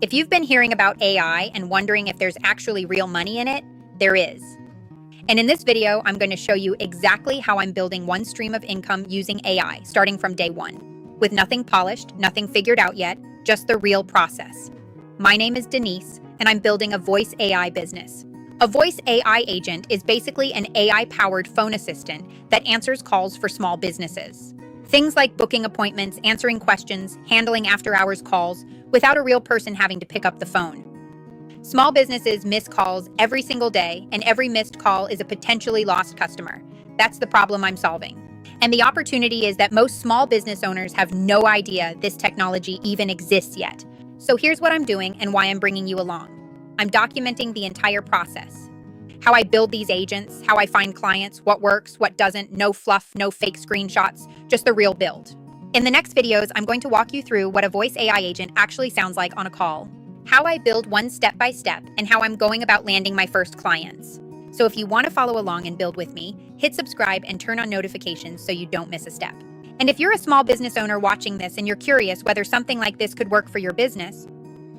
If you've been hearing about AI and wondering if there's actually real money in it, there is. And in this video, I'm going to show you exactly how I'm building one stream of income using AI, starting from day one, with nothing polished, nothing figured out yet, just the real process. My name is Denise, and I'm building a voice AI business. A voice AI agent is basically an AI-powered phone assistant that answers calls for small businesses. Things like booking appointments, answering questions, handling after-hours calls, without a real person having to pick up the phone. Small businesses miss calls every single day, and every missed call is a potentially lost customer. That's the problem I'm solving. And the opportunity is that most small business owners have no idea this technology even exists yet. So here's what I'm doing and why I'm bringing you along. I'm documenting the entire process. How I build these agents, how I find clients, what works, what doesn't, no fluff, no fake screenshots, just the real build. In the next videos, I'm going to walk you through what a voice AI agent actually sounds like on a call, how I build one step by step, and how I'm going about landing my first clients. So if you want to follow along and build with me, hit subscribe and turn on notifications so you don't miss a step. And if you're a small business owner watching this and you're curious whether something like this could work for your business,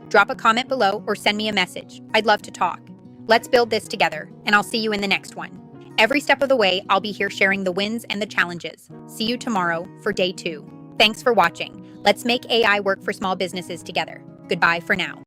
drop a comment below or send me a message. I'd love to talk. Let's build this together, and I'll see you in the next one. Every step of the way, I'll be here sharing the wins and the challenges. See you tomorrow for day 2. Thanks for watching. Let's make AI work for small businesses together. Goodbye for now.